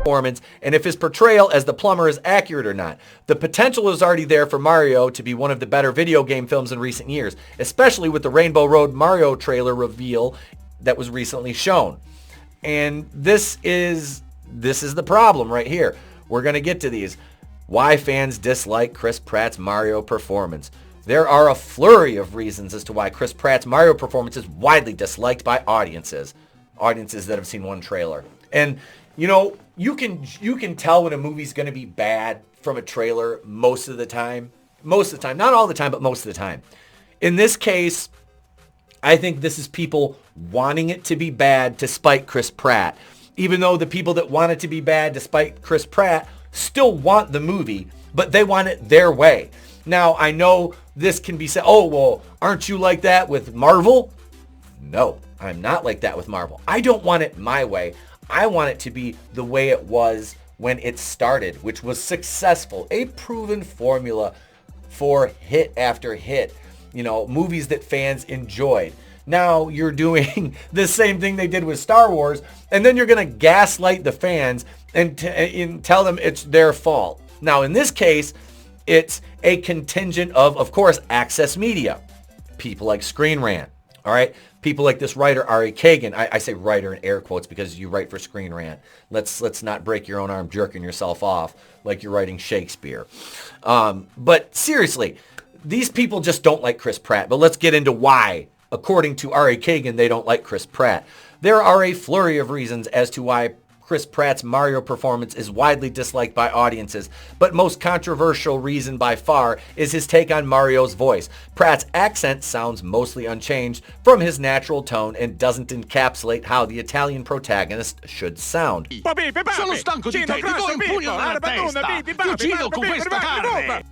performance and if his portrayal as the plumber is accurate or not. The potential is already there for Mario to be one of the better video game films in recent years, especially with the Rainbow Road Mario trailer reveal that was recently shown. And this is the problem right here. We're going to get to these. Why fans dislike Chris Pratt's Mario performance. There are a flurry of reasons as to why Chris Pratt's Mario performance is widely disliked by audiences that have seen one trailer. And you know, you can tell when a movie's going to be bad from a trailer most of the time. Most of the time. Not all the time, but most of the time. In this case, I think this is people wanting it to be bad to spite Chris Pratt. Even though the people that want it to be bad to spite Chris Pratt still want the movie, but they want it their way. Now, I know this can be said, oh, well, aren't you like that with Marvel? No, I'm not like that with Marvel. I don't want it my way. I want it to be the way it was when it started, which was successful. A proven formula for hit after hit. You know, movies that fans enjoyed. Now you're doing the same thing they did with Star Wars, and then you're going to gaslight the fans and tell them it's their fault. Now, in this case, it's a contingent of course, Access Media. People like Screen Rant. All right. People like this writer, Ari Kagan. I say writer in air quotes because you write for Screen Rant. Let's not break your own arm jerking yourself off like you're writing Shakespeare. But seriously, these people just don't like Chris Pratt. But let's get into why. According to Ari Kagan, they don't like Chris Pratt. There are a flurry of reasons as to why Chris Pratt's Mario performance is widely disliked by audiences, but most controversial reason by far is his take on Mario's voice. Pratt's accent sounds mostly unchanged from his natural tone and doesn't encapsulate how the Italian protagonist should sound.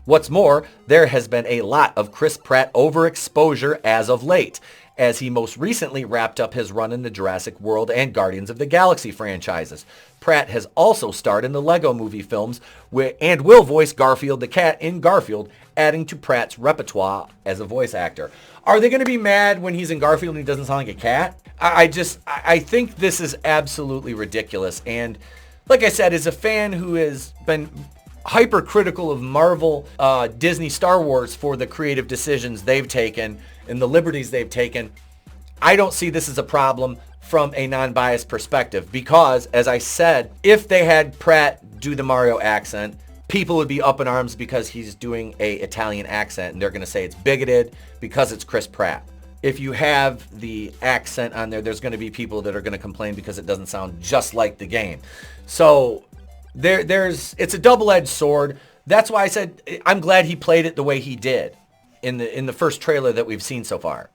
What's more, there has been a lot of Chris Pratt overexposure as of late, as he most recently wrapped up his run in the Jurassic World and Guardians of the Galaxy franchises. Pratt has also starred in the Lego Movie films and will voice Garfield the cat in Garfield, adding to Pratt's repertoire as a voice actor. Are they going to be mad when he's in Garfield and he doesn't sound like a cat? I think this is absolutely ridiculous. And like I said, as a fan who has been hypercritical of Marvel, Disney, Star Wars for the creative decisions they've taken and the liberties they've taken, I don't see this as a problem from a non-biased perspective because, as I said, if they had Pratt do the Mario accent, people would be up in arms because he's doing a Italian accent and they're going to say it's bigoted because it's Chris Pratt. If you have the accent on there, there's going to be people that are going to complain because it doesn't sound just like the game. So it's a double-edged sword. That's why I said I'm glad he played it the way he did in the first trailer that we've seen so far.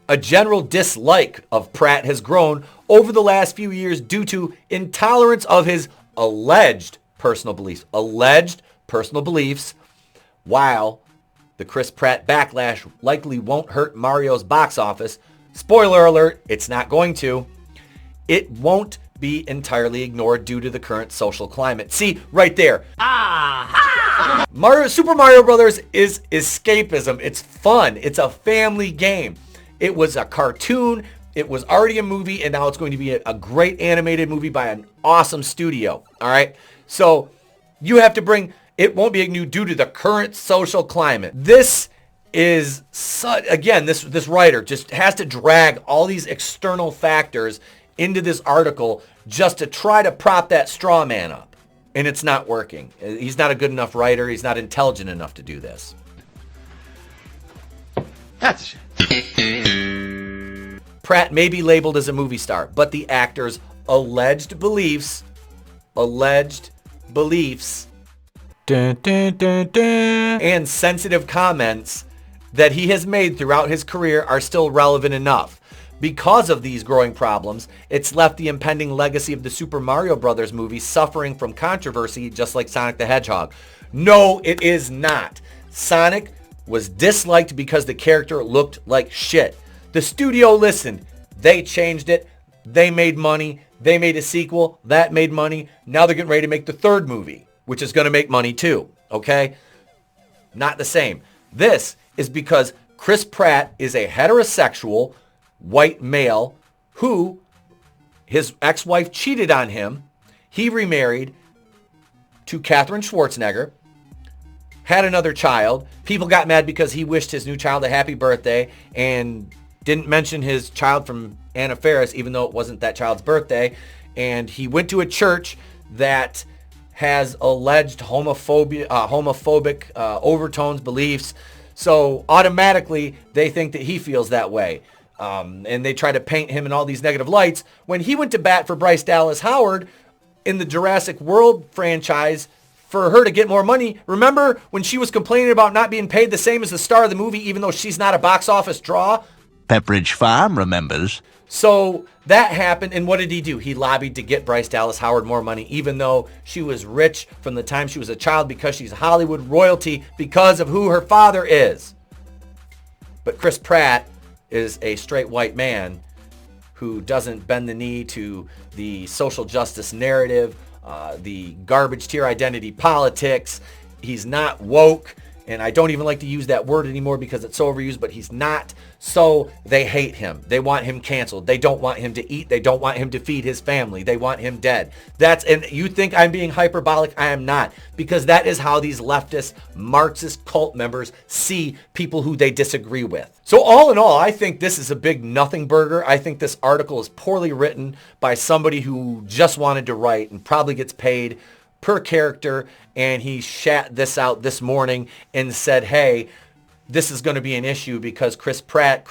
A general dislike of Pratt has grown over the last few years due to intolerance of his alleged personal beliefs. While the Chris Pratt backlash likely won't hurt Mario's box office, spoiler alert, it's not going to. It won't be entirely ignored due to the current social climate. See, right there. Super Mario Brothers is escapism. It's fun. It's a family game. It was a cartoon. It was already a movie, and now it's going to be a great animated movie by an awesome studio. All right? So you have to bring... It won't be ignored due to the current social climate. This is... Again, this writer just has to drag all these external factors into this article just to try to prop that straw man up. And it's not working. He's not a good enough writer. He's not intelligent enough to do this. That's Pratt may be labeled as a movie star, but the actor's alleged beliefs, and sensitive comments that he has made throughout his career are still relevant enough. Because of these growing problems, it's left the impending legacy of the Super Mario Brothers movie suffering from controversy just like Sonic the Hedgehog. No, it is not. Sonic was disliked because the character looked like shit. The studio listened. They changed it. They made money. They made a sequel. That made money. Now they're getting ready to make the third movie, which is going to make money too. Okay? Not the same. This is because Chris Pratt is a heterosexual white male who his ex-wife cheated on him. He remarried. to Katherine Schwarzenegger, had another child. People got mad because he wished his new child a happy birthday and didn't mention his child from Anna Faris, even though it wasn't that child's birthday. And he went to a church that has alleged homophobic overtones, beliefs. So automatically they think that he feels that way. And they try to paint him in all these negative lights. When he went to bat for Bryce Dallas Howard in the Jurassic World franchise for her to get more money, remember when she was complaining about not being paid the same as the star of the movie, even though she's not a box office draw? Pepperidge Farm remembers. So that happened, and what did he do? He lobbied to get Bryce Dallas Howard more money, even though she was rich from the time she was a child because she's Hollywood royalty because of who her father is. But Chris Pratt is a straight white man who doesn't bend the knee to the social justice narrative, the garbage tier identity politics. He's not woke. And I don't even like to use that word anymore because it's so overused, but he's not. So they hate him. They want him canceled. They don't want him to eat. They don't want him to feed his family. They want him dead. And you think I'm being hyperbolic? I am not. Because that is how these leftist Marxist cult members see people who they disagree with. So all in all, I think this is a big nothing burger. I think this article is poorly written by somebody who just wanted to write and probably gets paid per character, and he shat this out this morning and said, hey, this is going to be an issue because Chris Pratt,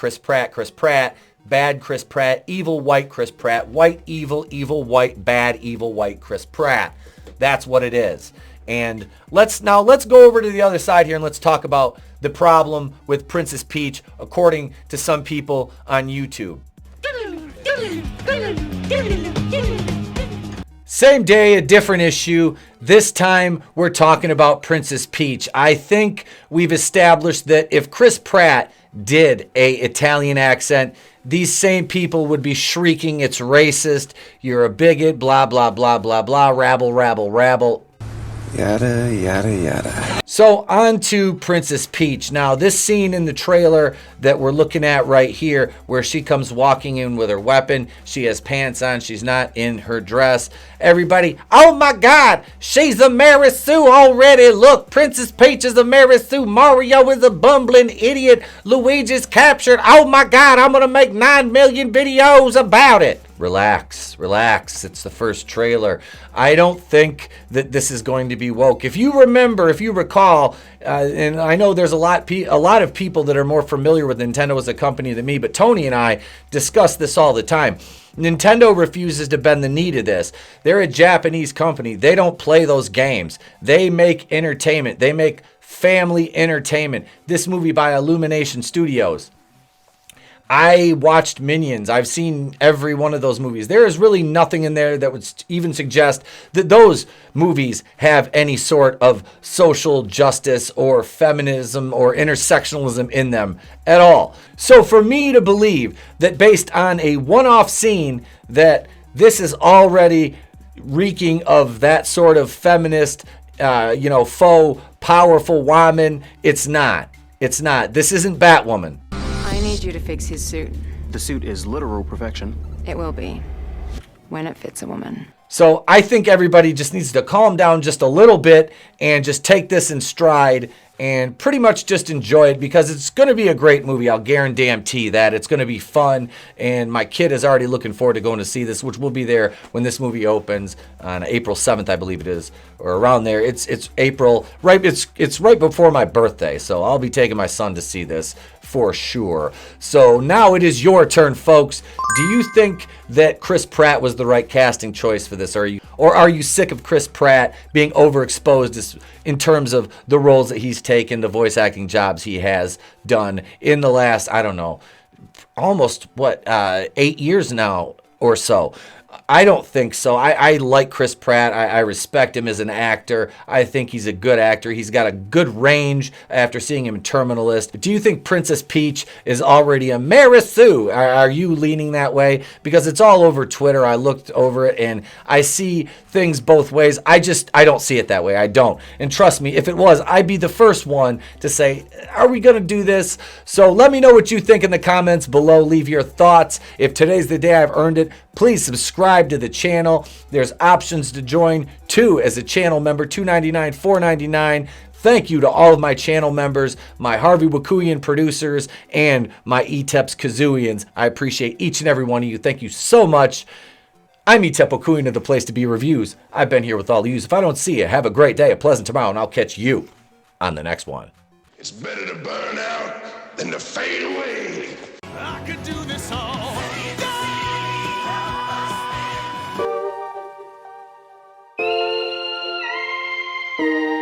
bad Chris Pratt, evil white Chris Pratt, white evil, evil white, bad evil white Chris Pratt. That's what it is. And let's go over to the other side here and let's talk about the problem with Princess Peach according to some people on YouTube. Same day, a different issue. This time, we're talking about Princess Peach. I think we've established that if Chris Pratt did a Italian accent, these same people would be shrieking, it's racist, you're a bigot, blah, blah, blah, blah, blah, rabble, rabble, rabble. Yada, yada, yada. So on to Princess Peach. Now this scene in the trailer that we're looking at right here where she comes walking in with her weapon. She has pants on. She's not in her dress. Everybody, oh my God, she's a Mary Sue already. Look, Princess Peach is a Mary Sue. Mario is a bumbling idiot. Luigi's captured. Oh my God, I'm going to make 9 million videos about it. Relax. It's the first trailer. I don't think that this is going to be woke. If you recall, and I know there's a lot of people that are more familiar with Nintendo as a company than me, but Tony and I discuss this all the time. Nintendo refuses to bend the knee to this. They're a Japanese company. They don't play those games. They make entertainment. They make family entertainment. This movie by Illumination Studios. I watched Minions. I've seen every one of those movies. There is really nothing in there that would even suggest that those movies have any sort of social justice or feminism or intersectionalism in them at all. So for me to believe that based on a one-off scene that this is already reeking of that sort of feminist, faux powerful woman, it's not. This isn't Batwoman. I need you to fix his suit. The suit is literal perfection. It will be. When it fits a woman. So I think everybody just needs to calm down just a little bit and just take this in stride and pretty much just enjoy it because it's going to be a great movie. I'll guarantee that. It's going to be fun, and my kid is already looking forward to going to see this, which will be there when this movie opens on April 7th, I believe it is, or around there. It's April, right? It's right before my birthday, so I'll be taking my son to see this for sure. So now it is your turn, folks. Do you think that Chris Pratt was the right casting choice for this? Or are you sick of Chris Pratt being overexposed in terms of the roles that he's taken, the voice acting jobs he has done in the last, I don't know, almost 8 years now or so? I don't think so. I like Chris Pratt. I respect him as an actor. I think he's a good actor. He's got a good range after seeing him in Terminalist. Do you think Princess Peach is already a Mary Sue? Are you leaning that way? Because it's all over Twitter. I looked over it and I see things both ways. I don't see it that way. I don't. And trust me, if it was, I'd be the first one to say, are we going to do this? So let me know what you think in the comments below. Leave your thoughts. If today's the day I've earned it, please subscribe. subscribe to the channel. There's options to join too as a channel member, $2.99, $4.99. Thank you to all of my channel members, my Harvey Wakuyan producers, and my ETEPS Kazooians. I appreciate each and every one of you. Thank you so much. I'm ETEP Wakuyan of the Place to Be Reviews. I've been here with all of you. If I don't see you, have a great day, a pleasant tomorrow, and I'll catch you on the next one. It's better to burn out than to fade away. I could do this all. Yeah.